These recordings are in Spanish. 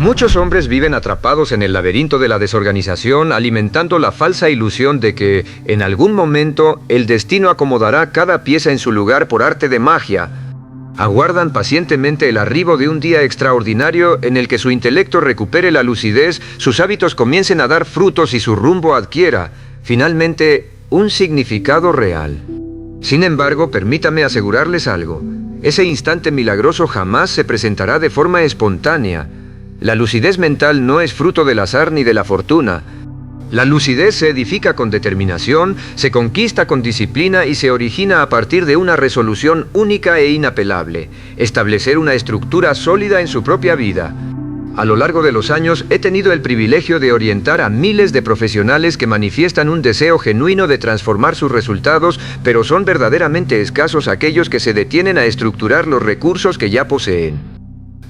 Muchos hombres viven atrapados en el laberinto de la desorganización, alimentando la falsa ilusión de que, en algún momento, el destino acomodará cada pieza en su lugar por arte de magia. Aguardan pacientemente el arribo de un día extraordinario en el que su intelecto recupere la lucidez, sus hábitos comiencen a dar frutos y su rumbo adquiera, finalmente, un significado real. Sin embargo, permítame asegurarles algo. Ese instante milagroso jamás se presentará de forma espontánea. La lucidez mental no es fruto del azar ni de la fortuna. La lucidez se edifica con determinación, se conquista con disciplina y se origina a partir de una resolución única e inapelable: establecer una estructura sólida en su propia vida. A lo largo de los años he tenido el privilegio de orientar a miles de profesionales que manifiestan un deseo genuino de transformar sus resultados, pero son verdaderamente escasos aquellos que se detienen a estructurar los recursos que ya poseen.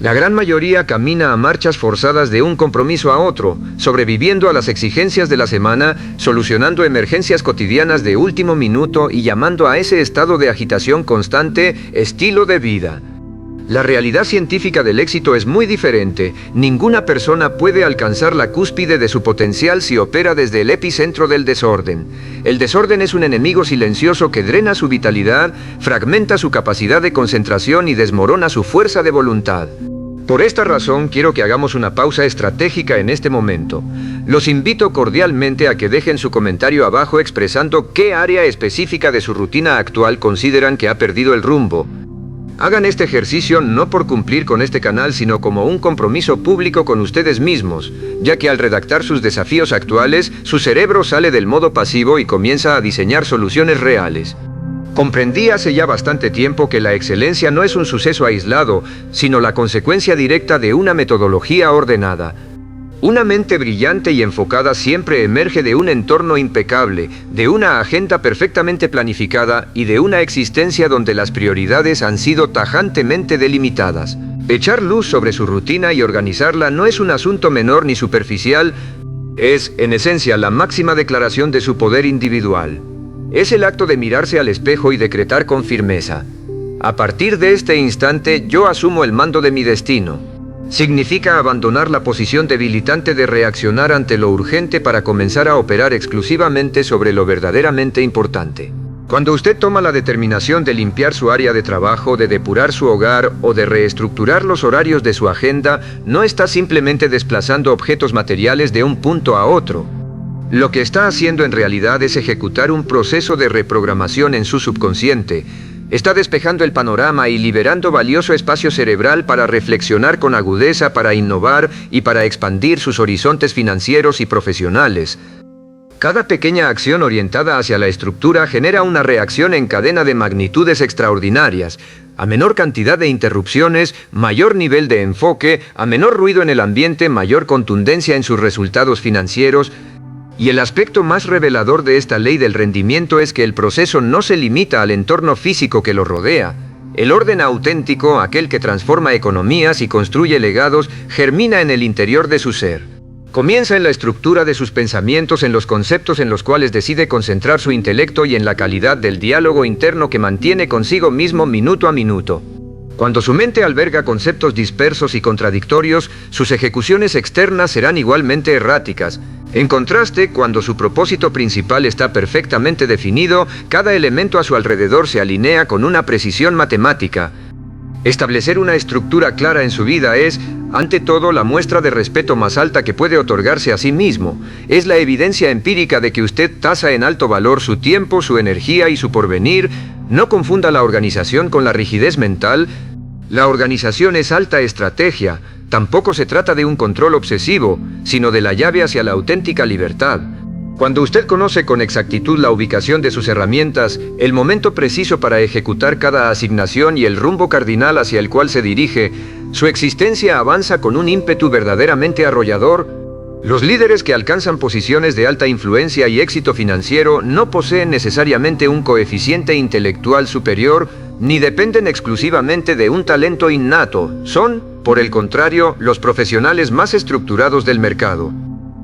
La gran mayoría camina a marchas forzadas de un compromiso a otro, sobreviviendo a las exigencias de la semana, solucionando emergencias cotidianas de último minuto y llamando a ese estado de agitación constante estilo de vida. La realidad científica del éxito es muy diferente. Ninguna persona puede alcanzar la cúspide de su potencial si opera desde el epicentro del desorden. El desorden es un enemigo silencioso que drena su vitalidad, fragmenta su capacidad de concentración y desmorona su fuerza de voluntad. Por esta razón, quiero que hagamos una pausa estratégica en este momento. Los invito cordialmente a que dejen su comentario abajo expresando qué área específica de su rutina actual consideran que ha perdido el rumbo. Hagan este ejercicio no por cumplir con este canal, sino como un compromiso público con ustedes mismos, ya que al redactar sus desafíos actuales, su cerebro sale del modo pasivo y comienza a diseñar soluciones reales. Comprendí hace ya bastante tiempo que la excelencia no es un suceso aislado, sino la consecuencia directa de una metodología ordenada. Una mente brillante y enfocada siempre emerge de un entorno impecable, de una agenda perfectamente planificada y de una existencia donde las prioridades han sido tajantemente delimitadas. Echar luz sobre su rutina y organizarla no es un asunto menor ni superficial, es, en esencia, la máxima declaración de su poder individual. Es el acto de mirarse al espejo y decretar con firmeza: a partir de este instante, yo asumo el mando de mi destino. Significa abandonar la posición debilitante de reaccionar ante lo urgente para comenzar a operar exclusivamente sobre lo verdaderamente importante. Cuando usted toma la determinación de limpiar su área de trabajo, de depurar su hogar o de reestructurar los horarios de su agenda, no está simplemente desplazando objetos materiales de un punto a otro. Lo que está haciendo en realidad es ejecutar un proceso de reprogramación en su subconsciente. Está despejando el panorama y liberando valioso espacio cerebral para reflexionar con agudeza, para innovar y para expandir sus horizontes financieros y profesionales. Cada pequeña acción orientada hacia la estructura genera una reacción en cadena de magnitudes extraordinarias. A menor cantidad de interrupciones, mayor nivel de enfoque; a menor ruido en el ambiente, mayor contundencia en sus resultados financieros. Y el aspecto más revelador de esta ley del rendimiento es que el proceso no se limita al entorno físico que lo rodea. El orden auténtico, aquel que transforma economías y construye legados, germina en el interior de su ser. Comienza en la estructura de sus pensamientos, en los conceptos en los cuales decide concentrar su intelecto y en la calidad del diálogo interno que mantiene consigo mismo minuto a minuto. Cuando su mente alberga conceptos dispersos y contradictorios, sus ejecuciones externas serán igualmente erráticas. En contraste, cuando su propósito principal está perfectamente definido, cada elemento a su alrededor se alinea con una precisión matemática. Establecer una estructura clara en su vida es, ante todo, la muestra de respeto más alta que puede otorgarse a sí mismo. Es la evidencia empírica de que usted tasa en alto valor su tiempo, su energía y su porvenir. No confunda la organización con la rigidez mental. La organización es alta estrategia. Tampoco se trata de un control obsesivo, sino de la llave hacia la auténtica libertad. Cuando usted conoce con exactitud la ubicación de sus herramientas, el momento preciso para ejecutar cada asignación y el rumbo cardinal hacia el cual se dirige, su existencia avanza con un ímpetu verdaderamente arrollador. Los líderes que alcanzan posiciones de alta influencia y éxito financiero no poseen necesariamente un coeficiente intelectual superior, ni dependen exclusivamente de un talento innato. Son, por el contrario, los profesionales más estructurados del mercado.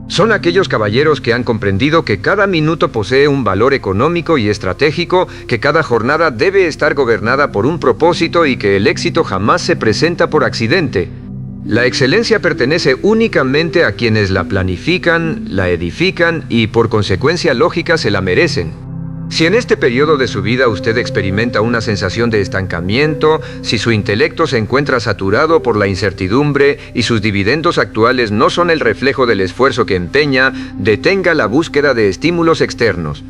Son aquellos caballeros que han comprendido que cada minuto posee un valor económico y estratégico, que cada jornada debe estar gobernada por un propósito y que el éxito jamás se presenta por accidente. La excelencia pertenece únicamente a quienes la planifican, la edifican y por consecuencia lógica se la merecen. Si en este periodo de su vida usted experimenta una sensación de estancamiento, si su intelecto se encuentra saturado por la incertidumbre y sus dividendos actuales no son el reflejo del esfuerzo que empeña, detenga la búsqueda de estímulos externos.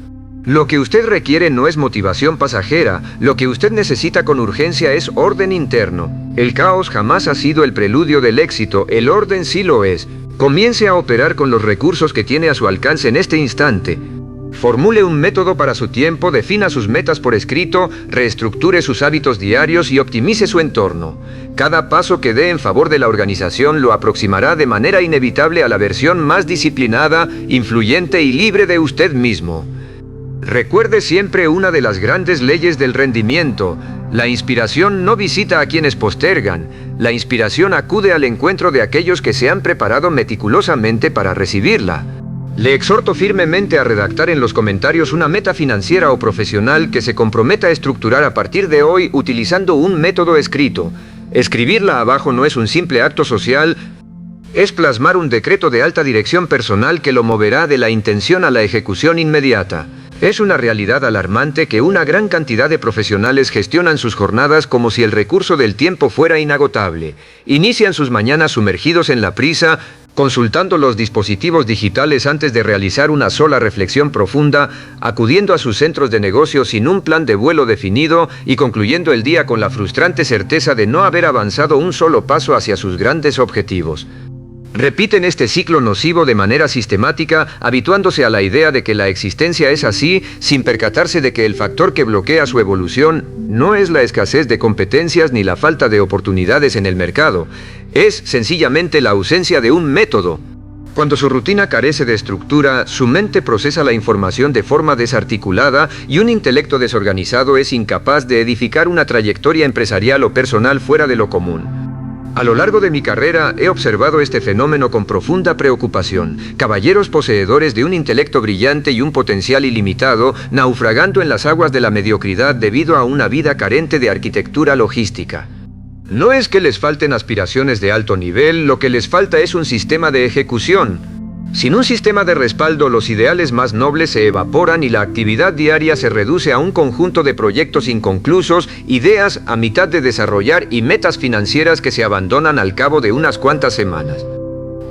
Lo que usted requiere no es motivación pasajera, lo que usted necesita con urgencia es orden interno. El caos jamás ha sido el preludio del éxito, el orden sí lo es. Comience a operar con los recursos que tiene a su alcance en este instante. Formule un método para su tiempo, defina sus metas por escrito, reestructure sus hábitos diarios y optimice su entorno. Cada paso que dé en favor de la organización lo aproximará de manera inevitable a la versión más disciplinada, influyente y libre de usted mismo. Recuerde siempre una de las grandes leyes del rendimiento. La inspiración no visita a quienes postergan. La inspiración acude al encuentro de aquellos que se han preparado meticulosamente para recibirla. Le exhorto firmemente a redactar en los comentarios una meta financiera o profesional que se comprometa a estructurar a partir de hoy utilizando un método escrito. Escribirla abajo no es un simple acto social, es plasmar un decreto de alta dirección personal que lo moverá de la intención a la ejecución inmediata. Es una realidad alarmante que una gran cantidad de profesionales gestionan sus jornadas como si el recurso del tiempo fuera inagotable. Inician sus mañanas sumergidos en la prisa, consultando los dispositivos digitales antes de realizar una sola reflexión profunda, acudiendo a sus centros de negocio sin un plan de vuelo definido y concluyendo el día con la frustrante certeza de no haber avanzado un solo paso hacia sus grandes objetivos. Repiten este ciclo nocivo de manera sistemática, habituándose a la idea de que la existencia es así, sin percatarse de que el factor que bloquea su evolución no es la escasez de competencias ni la falta de oportunidades en el mercado, es sencillamente la ausencia de un método. Cuando su rutina carece de estructura, su mente procesa la información de forma desarticulada y un intelecto desorganizado es incapaz de edificar una trayectoria empresarial o personal fuera de lo común. A lo largo de mi carrera he observado este fenómeno con profunda preocupación. Caballeros poseedores de un intelecto brillante y un potencial ilimitado, naufragando en las aguas de la mediocridad debido a una vida carente de arquitectura logística. No es que les falten aspiraciones de alto nivel, lo que les falta es un sistema de ejecución. Sin un sistema de respaldo, los ideales más nobles se evaporan y la actividad diaria se reduce a un conjunto de proyectos inconclusos, ideas a mitad de desarrollar y metas financieras que se abandonan al cabo de unas cuantas semanas.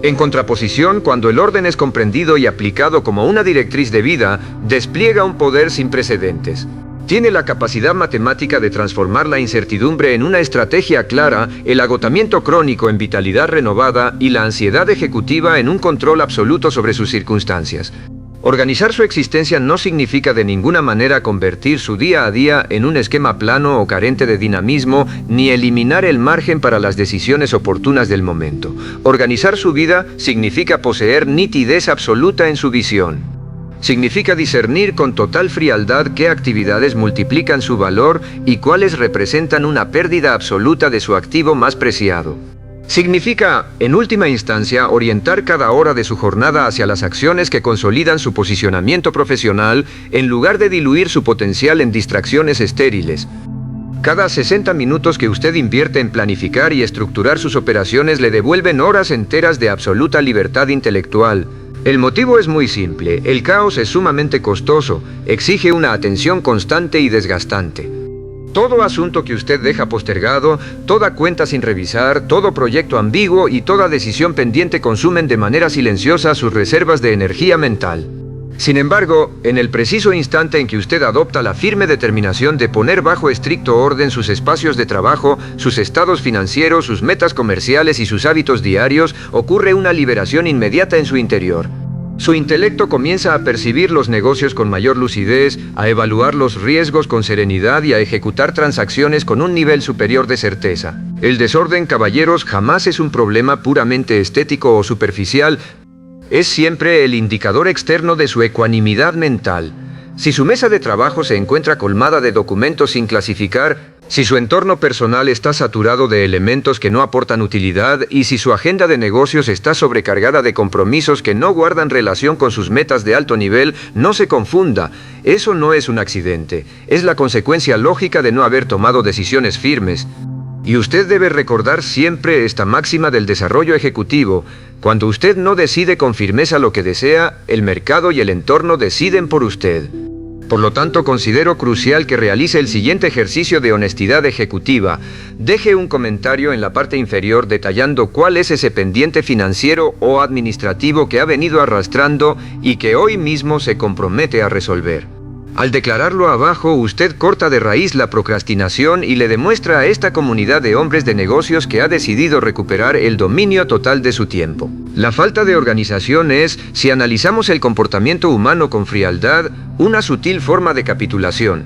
En contraposición, cuando el orden es comprendido y aplicado como una directriz de vida, despliega un poder sin precedentes. Tiene la capacidad matemática de transformar la incertidumbre en una estrategia clara, el agotamiento crónico en vitalidad renovada y la ansiedad ejecutiva en un control absoluto sobre sus circunstancias. Organizar su existencia no significa de ninguna manera convertir su día a día en un esquema plano o carente de dinamismo, ni eliminar el margen para las decisiones oportunas del momento. Organizar su vida significa poseer nitidez absoluta en su visión. Significa discernir con total frialdad qué actividades multiplican su valor y cuáles representan una pérdida absoluta de su activo más preciado. Significa, en última instancia, orientar cada hora de su jornada hacia las acciones que consolidan su posicionamiento profesional en lugar de diluir su potencial en distracciones estériles. Cada 60 minutos que usted invierte en planificar y estructurar sus operaciones le devuelven horas enteras de absoluta libertad intelectual. El motivo es muy simple, el caos es sumamente costoso, exige una atención constante y desgastante. Todo asunto que usted deja postergado, toda cuenta sin revisar, todo proyecto ambiguo y toda decisión pendiente consumen de manera silenciosa sus reservas de energía mental. Sin embargo, en el preciso instante en que usted adopta la firme determinación de poner bajo estricto orden sus espacios de trabajo, sus estados financieros, sus metas comerciales y sus hábitos diarios, ocurre una liberación inmediata en su interior. Su intelecto comienza a percibir los negocios con mayor lucidez, a evaluar los riesgos con serenidad y a ejecutar transacciones con un nivel superior de certeza. El desorden, caballeros, jamás es un problema puramente estético o superficial, es siempre el indicador externo de su ecuanimidad mental. Si su mesa de trabajo se encuentra colmada de documentos sin clasificar, si su entorno personal está saturado de elementos que no aportan utilidad y si su agenda de negocios está sobrecargada de compromisos que no guardan relación con sus metas de alto nivel, no se confunda. Eso no es un accidente, es la consecuencia lógica de no haber tomado decisiones firmes. Y usted debe recordar siempre esta máxima del desarrollo ejecutivo. Cuando usted no decide con firmeza lo que desea, el mercado y el entorno deciden por usted. Por lo tanto, considero crucial que realice el siguiente ejercicio de honestidad ejecutiva. Deje un comentario en la parte inferior detallando cuál es ese pendiente financiero o administrativo que ha venido arrastrando y que hoy mismo se compromete a resolver. Al declararlo abajo, usted corta de raíz la procrastinación y le demuestra a esta comunidad de hombres de negocios que ha decidido recuperar el dominio total de su tiempo. La falta de organización es, si analizamos el comportamiento humano con frialdad, una sutil forma de capitulación.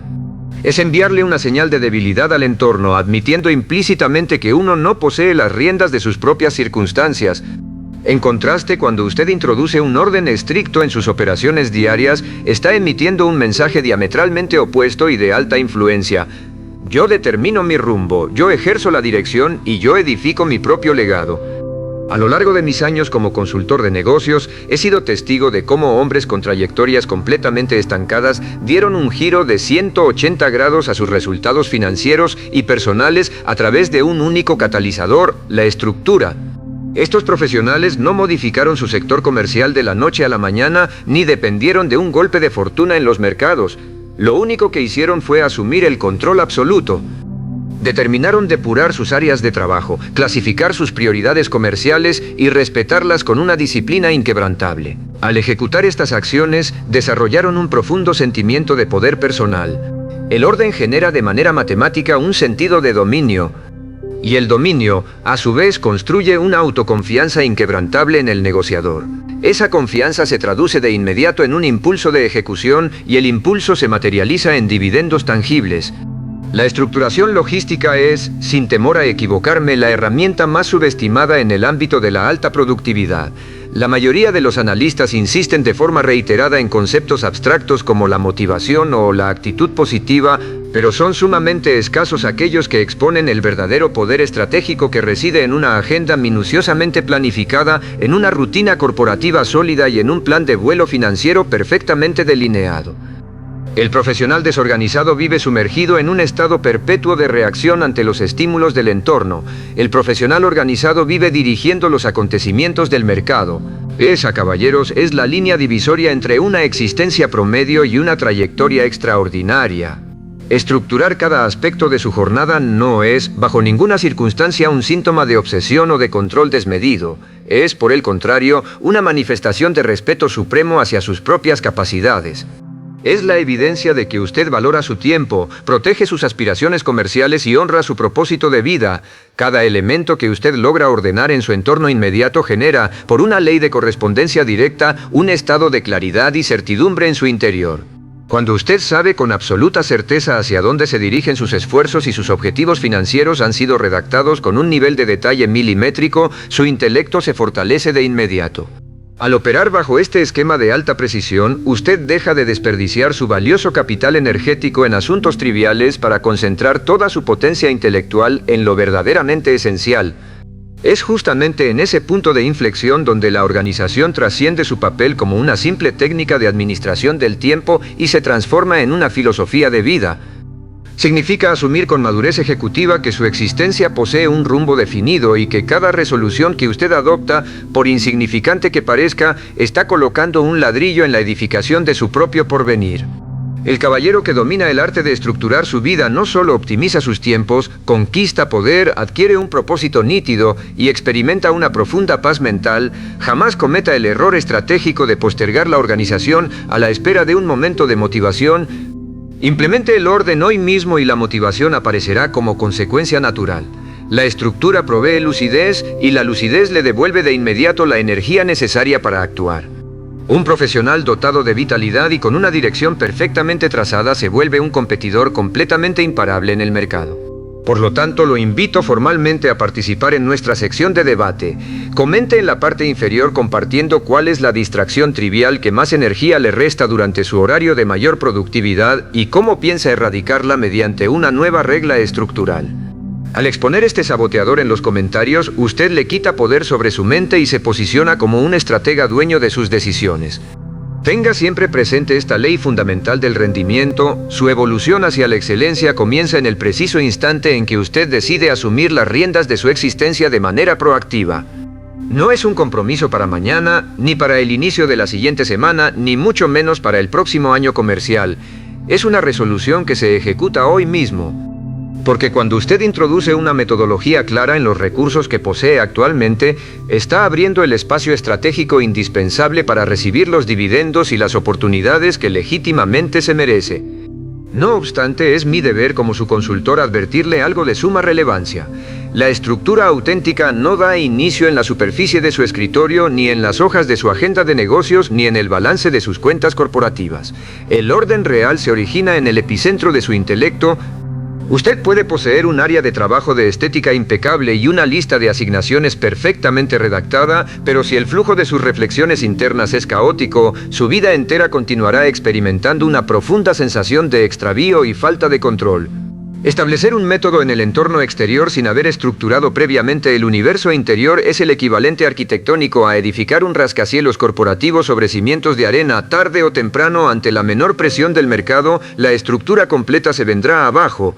Es enviarle una señal de debilidad al entorno, admitiendo implícitamente que uno no posee las riendas de sus propias circunstancias. En contraste, cuando usted introduce un orden estricto en sus operaciones diarias, está emitiendo un mensaje diametralmente opuesto y de alta influencia. Yo determino mi rumbo, yo ejerzo la dirección y yo edifico mi propio legado. A lo largo de mis años como consultor de negocios, he sido testigo de cómo hombres con trayectorias completamente estancadas dieron un giro de 180 grados a sus resultados financieros y personales a través de un único catalizador, la estructura. Estos profesionales no modificaron su sector comercial de la noche a la mañana ni dependieron de un golpe de fortuna en los mercados. Lo único que hicieron fue asumir el control absoluto. Determinaron depurar sus áreas de trabajo, clasificar sus prioridades comerciales y respetarlas con una disciplina inquebrantable. Al ejecutar estas acciones, desarrollaron un profundo sentimiento de poder personal. El orden genera de manera matemática un sentido de dominio. Y el dominio, a su vez, construye una autoconfianza inquebrantable en el negociador. Esa confianza se traduce de inmediato en un impulso de ejecución y el impulso se materializa en dividendos tangibles. La estructuración logística es, sin temor a equivocarme, la herramienta más subestimada en el ámbito de la alta productividad. La mayoría de los analistas insisten de forma reiterada en conceptos abstractos como la motivación o la actitud positiva, pero son sumamente escasos aquellos que exponen el verdadero poder estratégico que reside en una agenda minuciosamente planificada, en una rutina corporativa sólida y en un plan de vuelo financiero perfectamente delineado. El profesional desorganizado vive sumergido en un estado perpetuo de reacción ante los estímulos del entorno. El profesional organizado vive dirigiendo los acontecimientos del mercado. Esa, caballeros, es la línea divisoria entre una existencia promedio y una trayectoria extraordinaria. Estructurar cada aspecto de su jornada no es, bajo ninguna circunstancia, un síntoma de obsesión o de control desmedido. Es, por el contrario, una manifestación de respeto supremo hacia sus propias capacidades. Es la evidencia de que usted valora su tiempo, protege sus aspiraciones comerciales y honra su propósito de vida. Cada elemento que usted logra ordenar en su entorno inmediato genera, por una ley de correspondencia directa, un estado de claridad y certidumbre en su interior. Cuando usted sabe con absoluta certeza hacia dónde se dirigen sus esfuerzos y sus objetivos financieros han sido redactados con un nivel de detalle milimétrico, su intelecto se fortalece de inmediato. Al operar bajo este esquema de alta precisión, usted deja de desperdiciar su valioso capital energético en asuntos triviales para concentrar toda su potencia intelectual en lo verdaderamente esencial. Es justamente en ese punto de inflexión donde la organización trasciende su papel como una simple técnica de administración del tiempo y se transforma en una filosofía de vida. Significa asumir con madurez ejecutiva que su existencia posee un rumbo definido y que cada resolución que usted adopta, por insignificante que parezca, está colocando un ladrillo en la edificación de su propio porvenir. El caballero que domina el arte de estructurar su vida no solo optimiza sus tiempos, conquista poder, adquiere un propósito nítido y experimenta una profunda paz mental, jamás cometa el error estratégico de postergar la organización a la espera de un momento de motivación. Implemente el orden hoy mismo y la motivación aparecerá como consecuencia natural. La estructura provee lucidez y la lucidez le devuelve de inmediato la energía necesaria para actuar. Un profesional dotado de vitalidad y con una dirección perfectamente trazada se vuelve un competidor completamente imparable en el mercado. Por lo tanto, lo invito formalmente a participar en nuestra sección de debate. Comente en la parte inferior compartiendo cuál es la distracción trivial que más energía le resta durante su horario de mayor productividad y cómo piensa erradicarla mediante una nueva regla estructural. Al exponer este saboteador en los comentarios, usted le quita poder sobre su mente y se posiciona como un estratega dueño de sus decisiones. Tenga siempre presente esta ley fundamental del rendimiento. Su evolución hacia la excelencia comienza en el preciso instante en que usted decide asumir las riendas de su existencia de manera proactiva. No es un compromiso para mañana, ni para el inicio de la siguiente semana, ni mucho menos para el próximo año comercial. Es una resolución que se ejecuta hoy mismo. Porque cuando usted introduce una metodología clara en los recursos que posee actualmente, está abriendo el espacio estratégico indispensable para recibir los dividendos y las oportunidades que legítimamente se merece. No obstante, es mi deber como su consultor advertirle algo de suma relevancia. La estructura auténtica no da inicio en la superficie de su escritorio, ni en las hojas de su agenda de negocios, ni en el balance de sus cuentas corporativas. El orden real se origina en el epicentro de su intelecto. Usted puede poseer un área de trabajo de estética impecable y una lista de asignaciones perfectamente redactada, pero si el flujo de sus reflexiones internas es caótico, su vida entera continuará experimentando una profunda sensación de extravío y falta de control. Establecer un método en el entorno exterior sin haber estructurado previamente el universo interior es el equivalente arquitectónico a edificar un rascacielos corporativo sobre cimientos de arena. Tarde o temprano, ante la menor presión del mercado, la estructura completa se vendrá abajo.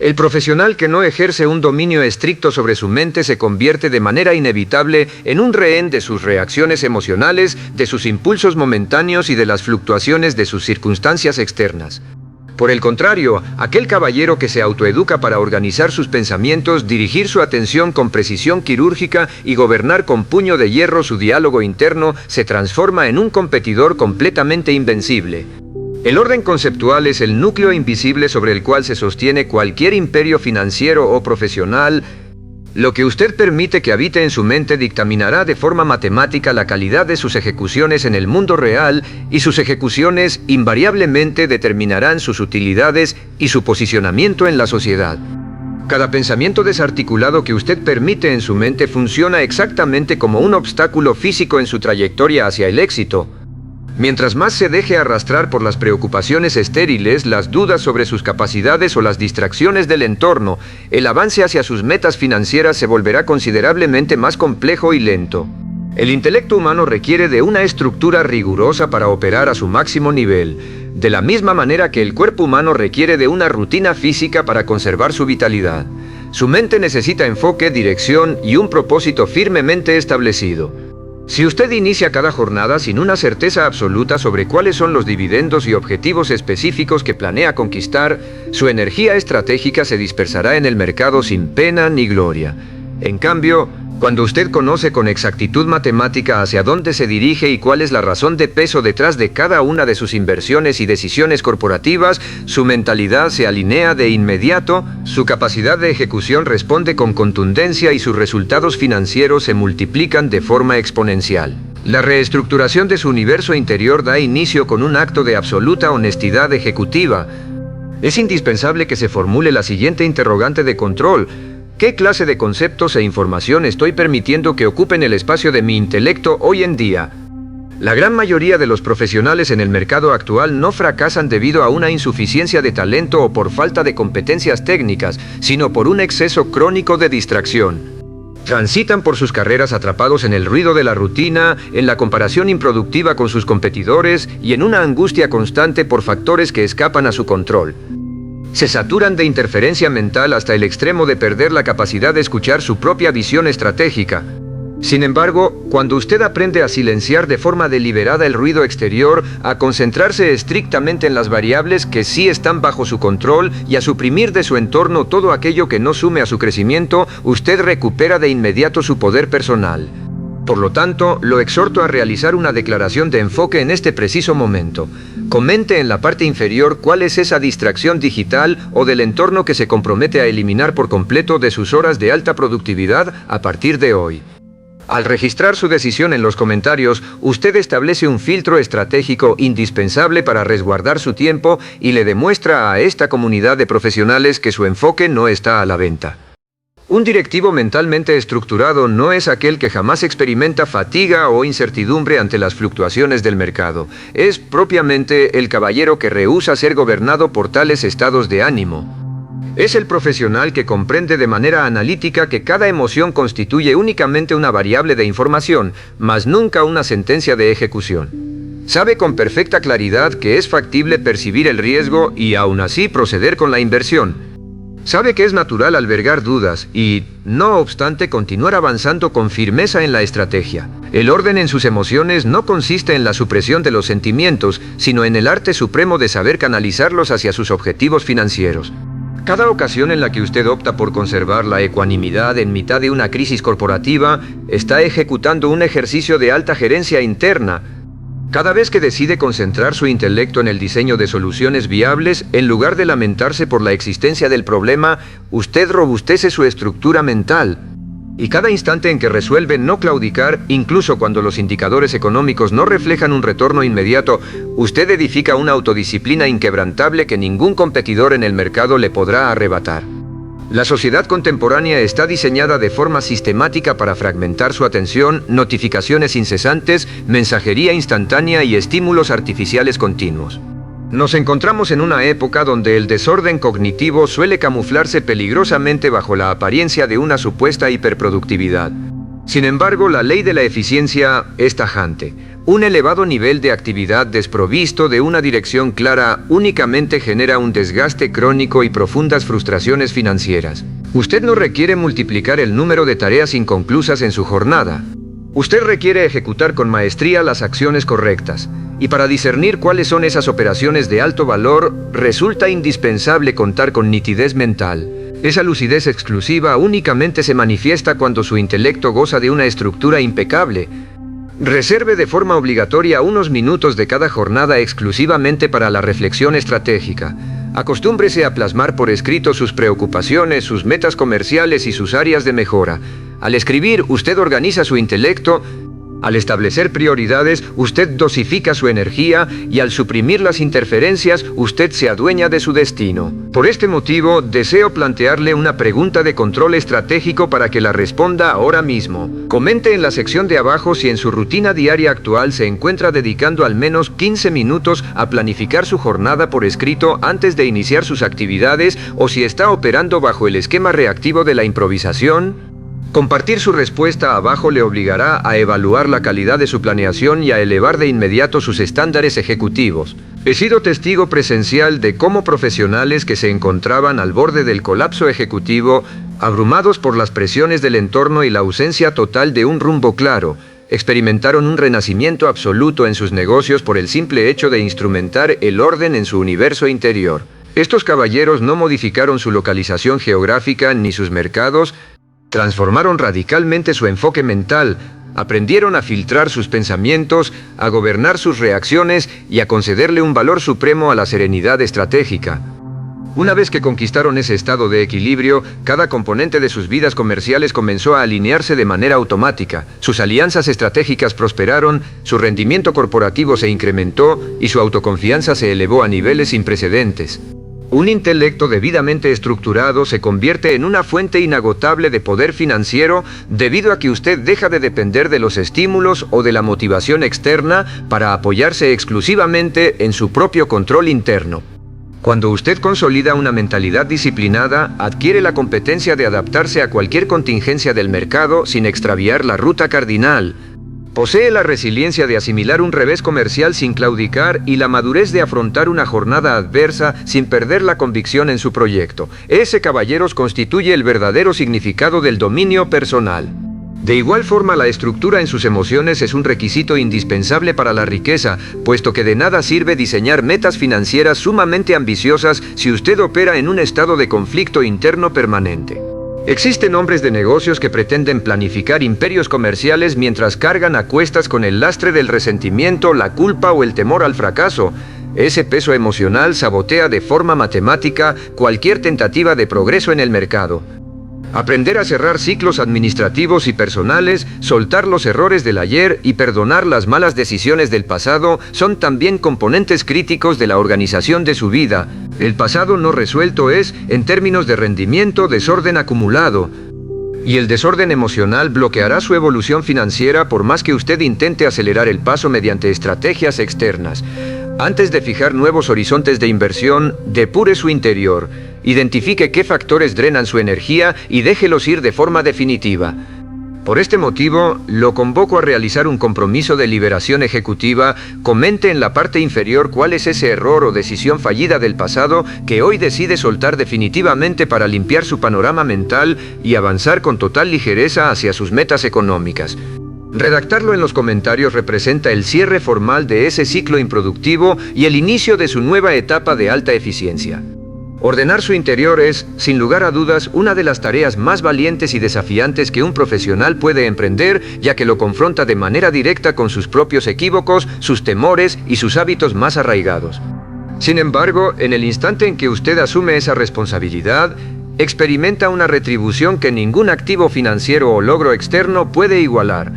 El profesional que no ejerce un dominio estricto sobre su mente se convierte de manera inevitable en un rehén de sus reacciones emocionales, de sus impulsos momentáneos y de las fluctuaciones de sus circunstancias externas. Por el contrario, aquel caballero que se autoeduca para organizar sus pensamientos, dirigir su atención con precisión quirúrgica y gobernar con puño de hierro su diálogo interno, se transforma en un competidor completamente invencible. El orden conceptual es el núcleo invisible sobre el cual se sostiene cualquier imperio financiero o profesional. Lo que usted permite que habite en su mente dictaminará de forma matemática la calidad de sus ejecuciones en el mundo real, y sus ejecuciones invariablemente determinarán sus utilidades y su posicionamiento en la sociedad. Cada pensamiento desarticulado que usted permite en su mente funciona exactamente como un obstáculo físico en su trayectoria hacia el éxito. Mientras más se deje arrastrar por las preocupaciones estériles, las dudas sobre sus capacidades o las distracciones del entorno, el avance hacia sus metas financieras se volverá considerablemente más complejo y lento. El intelecto humano requiere de una estructura rigurosa para operar a su máximo nivel, de la misma manera que el cuerpo humano requiere de una rutina física para conservar su vitalidad. Su mente necesita enfoque, dirección y un propósito firmemente establecido. Si usted inicia cada jornada sin una certeza absoluta sobre cuáles son los dividendos y objetivos específicos que planea conquistar, su energía estratégica se dispersará en el mercado sin pena ni gloria. En cambio, cuando usted conoce con exactitud matemática hacia dónde se dirige y cuál es la razón de peso detrás de cada una de sus inversiones y decisiones corporativas, su mentalidad se alinea de inmediato, su capacidad de ejecución responde con contundencia y sus resultados financieros se multiplican de forma exponencial. La reestructuración de su universo interior da inicio con un acto de absoluta honestidad ejecutiva. Es indispensable que se formule la siguiente interrogante de control: ¿qué clase de conceptos e información estoy permitiendo que ocupen el espacio de mi intelecto hoy en día? La gran mayoría de los profesionales en el mercado actual no fracasan debido a una insuficiencia de talento o por falta de competencias técnicas, sino por un exceso crónico de distracción. Transitan por sus carreras atrapados en el ruido de la rutina, en la comparación improductiva con sus competidores y en una angustia constante por factores que escapan a su control. Se saturan de interferencia mental hasta el extremo de perder la capacidad de escuchar su propia visión estratégica. Sin embargo, cuando usted aprende a silenciar de forma deliberada el ruido exterior, a concentrarse estrictamente en las variables que sí están bajo su control y a suprimir de su entorno todo aquello que no sume a su crecimiento, usted recupera de inmediato su poder personal. Por lo tanto, lo exhorto a realizar una declaración de enfoque en este preciso momento. Comente en la parte inferior cuál es esa distracción digital o del entorno que se compromete a eliminar por completo de sus horas de alta productividad a partir de hoy. Al registrar su decisión en los comentarios, usted establece un filtro estratégico indispensable para resguardar su tiempo y le demuestra a esta comunidad de profesionales que su enfoque no está a la venta. Un directivo mentalmente estructurado no es aquel que jamás experimenta fatiga o incertidumbre ante las fluctuaciones del mercado. Es propiamente el caballero que rehúsa ser gobernado por tales estados de ánimo. Es el profesional que comprende de manera analítica que cada emoción constituye únicamente una variable de información, mas nunca una sentencia de ejecución. Sabe con perfecta claridad que es factible percibir el riesgo y aún así proceder con la inversión. Sabe que es natural albergar dudas y, no obstante, continuar avanzando con firmeza en la estrategia. El orden en sus emociones no consiste en la supresión de los sentimientos, sino en el arte supremo de saber canalizarlos hacia sus objetivos financieros. Cada ocasión en la que usted opta por conservar la ecuanimidad en mitad de una crisis corporativa, está ejecutando un ejercicio de alta gerencia interna. Cada vez que decide concentrar su intelecto en el diseño de soluciones viables, en lugar de lamentarse por la existencia del problema, usted robustece su estructura mental. Y cada instante en que resuelve no claudicar, incluso cuando los indicadores económicos no reflejan un retorno inmediato, usted edifica una autodisciplina inquebrantable que ningún competidor en el mercado le podrá arrebatar. La sociedad contemporánea está diseñada de forma sistemática para fragmentar su atención, notificaciones incesantes, mensajería instantánea y estímulos artificiales continuos. Nos encontramos en una época donde el desorden cognitivo suele camuflarse peligrosamente bajo la apariencia de una supuesta hiperproductividad. Sin embargo, la ley de la eficiencia es tajante. Un elevado nivel de actividad desprovisto de una dirección clara únicamente genera un desgaste crónico y profundas frustraciones financieras. Usted no requiere multiplicar el número de tareas inconclusas en su jornada. Usted requiere ejecutar con maestría las acciones correctas. Y para discernir cuáles son esas operaciones de alto valor, resulta indispensable contar con nitidez mental. Esa lucidez exclusiva únicamente se manifiesta cuando su intelecto goza de una estructura impecable. Reserve de forma obligatoria unos minutos de cada jornada exclusivamente para la reflexión estratégica. Acostúmbrese a plasmar por escrito sus preocupaciones, sus metas comerciales y sus áreas de mejora. Al escribir, usted organiza su intelecto. Al establecer prioridades, usted dosifica su energía y al suprimir las interferencias, usted se adueña de su destino. Por este motivo, deseo plantearle una pregunta de control estratégico para que la responda ahora mismo. Comente en la sección de abajo si en su rutina diaria actual se encuentra dedicando al menos 15 minutos a planificar su jornada por escrito antes de iniciar sus actividades o si está operando bajo el esquema reactivo de la improvisación. Compartir su respuesta abajo le obligará a evaluar la calidad de su planeación y a elevar de inmediato sus estándares ejecutivos. He sido testigo presencial de cómo profesionales que se encontraban al borde del colapso ejecutivo, abrumados por las presiones del entorno y la ausencia total de un rumbo claro, experimentaron un renacimiento absoluto en sus negocios por el simple hecho de instrumentar el orden en su universo interior. Estos caballeros no modificaron su localización geográfica ni sus mercados. Transformaron radicalmente su enfoque mental, aprendieron a filtrar sus pensamientos, a gobernar sus reacciones y a concederle un valor supremo a la serenidad estratégica. Una vez que conquistaron ese estado de equilibrio, cada componente de sus vidas comerciales comenzó a alinearse de manera automática. Sus alianzas estratégicas prosperaron, su rendimiento corporativo se incrementó y su autoconfianza se elevó a niveles sin precedentes. Un intelecto debidamente estructurado se convierte en una fuente inagotable de poder financiero debido a que usted deja de depender de los estímulos o de la motivación externa para apoyarse exclusivamente en su propio control interno. Cuando usted consolida una mentalidad disciplinada, adquiere la competencia de adaptarse a cualquier contingencia del mercado sin extraviar la ruta cardinal. Posee la resiliencia de asimilar un revés comercial sin claudicar y la madurez de afrontar una jornada adversa sin perder la convicción en su proyecto. Ese, caballeros, constituye el verdadero significado del dominio personal. De igual forma, la estructura en sus emociones es un requisito indispensable para la riqueza, puesto que de nada sirve diseñar metas financieras sumamente ambiciosas si usted opera en un estado de conflicto interno permanente. Existen hombres de negocios que pretenden planificar imperios comerciales mientras cargan a cuestas con el lastre del resentimiento, la culpa o el temor al fracaso. Ese peso emocional sabotea de forma matemática cualquier tentativa de progreso en el mercado. Aprender a cerrar ciclos administrativos y personales, soltar los errores del ayer y perdonar las malas decisiones del pasado son también componentes críticos de la organización de su vida. El pasado no resuelto es, en términos de rendimiento, desorden acumulado. Y el desorden emocional bloqueará su evolución financiera por más que usted intente acelerar el paso mediante estrategias externas. Antes de fijar nuevos horizontes de inversión, depure su interior. Identifique qué factores drenan su energía y déjelos ir de forma definitiva. Por este motivo, lo convoco a realizar un compromiso de liberación ejecutiva. Comente en la parte inferior cuál es ese error o decisión fallida del pasado que hoy decide soltar definitivamente para limpiar su panorama mental y avanzar con total ligereza hacia sus metas económicas. Redactarlo en los comentarios representa el cierre formal de ese ciclo improductivo y el inicio de su nueva etapa de alta eficiencia. Ordenar su interior es, sin lugar a dudas, una de las tareas más valientes y desafiantes que un profesional puede emprender, ya que lo confronta de manera directa con sus propios equívocos, sus temores y sus hábitos más arraigados. Sin embargo, en el instante en que usted asume esa responsabilidad, experimenta una retribución que ningún activo financiero o logro externo puede igualar.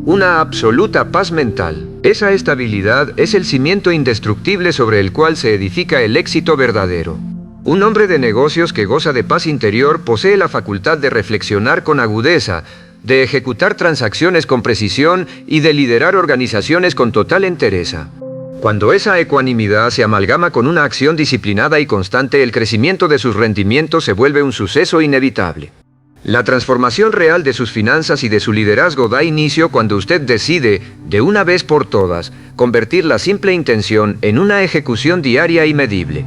Una absoluta paz mental. Esa estabilidad es el cimiento indestructible sobre el cual se edifica el éxito verdadero. Un hombre de negocios que goza de paz interior posee la facultad de reflexionar con agudeza, de ejecutar transacciones con precisión y de liderar organizaciones con total entereza. Cuando esa ecuanimidad se amalgama con una acción disciplinada y constante, el crecimiento de sus rendimientos se vuelve un suceso inevitable. La transformación real de sus finanzas y de su liderazgo da inicio cuando usted decide, de una vez por todas, convertir la simple intención en una ejecución diaria y medible.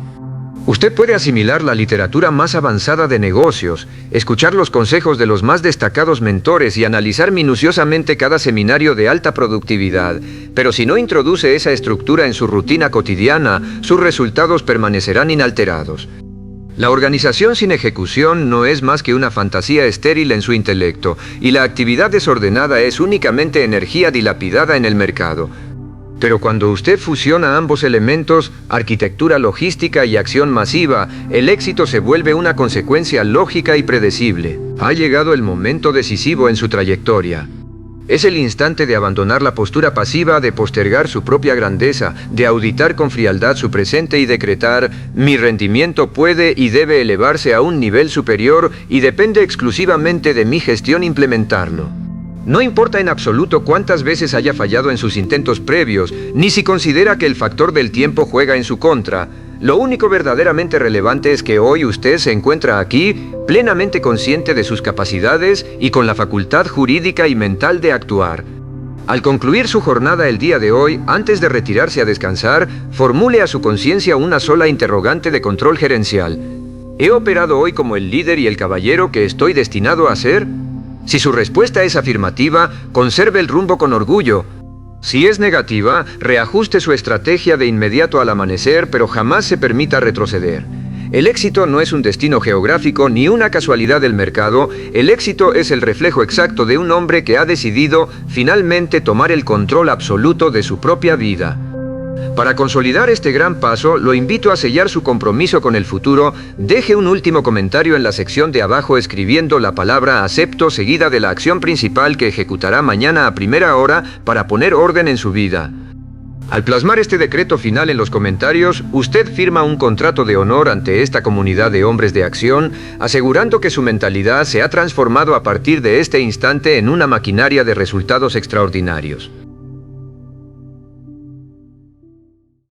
Usted puede asimilar la literatura más avanzada de negocios, escuchar los consejos de los más destacados mentores y analizar minuciosamente cada seminario de alta productividad, pero si no introduce esa estructura en su rutina cotidiana, sus resultados permanecerán inalterados. La organización sin ejecución no es más que una fantasía estéril en su intelecto, y la actividad desordenada es únicamente energía dilapidada en el mercado. Pero cuando usted fusiona ambos elementos, arquitectura logística y acción masiva, el éxito se vuelve una consecuencia lógica y predecible. Ha llegado el momento decisivo en su trayectoria. Es el instante de abandonar la postura pasiva, de postergar su propia grandeza, de auditar con frialdad su presente y decretar: mi rendimiento puede y debe elevarse a un nivel superior y depende exclusivamente de mi gestión implementarlo. No importa en absoluto cuántas veces haya fallado en sus intentos previos, ni si considera que el factor del tiempo juega en su contra. Lo único verdaderamente relevante es que hoy usted se encuentra aquí, plenamente consciente de sus capacidades y con la facultad jurídica y mental de actuar. Al concluir su jornada el día de hoy, antes de retirarse a descansar, formule a su conciencia una sola interrogante de control gerencial. ¿He operado hoy como el líder y el caballero que estoy destinado a ser? Si su respuesta es afirmativa, conserve el rumbo con orgullo. Si es negativa, reajuste su estrategia de inmediato al amanecer, pero jamás se permita retroceder. El éxito no es un destino geográfico ni una casualidad del mercado. El éxito es el reflejo exacto de un hombre que ha decidido finalmente tomar el control absoluto de su propia vida. Para consolidar este gran paso, lo invito a sellar su compromiso con el futuro. Deje un último comentario en la sección de abajo escribiendo la palabra acepto seguida de la acción principal que ejecutará mañana a primera hora para poner orden en su vida. Al plasmar este decreto final en los comentarios, usted firma un contrato de honor ante esta comunidad de hombres de acción, asegurando que su mentalidad se ha transformado a partir de este instante en una maquinaria de resultados extraordinarios.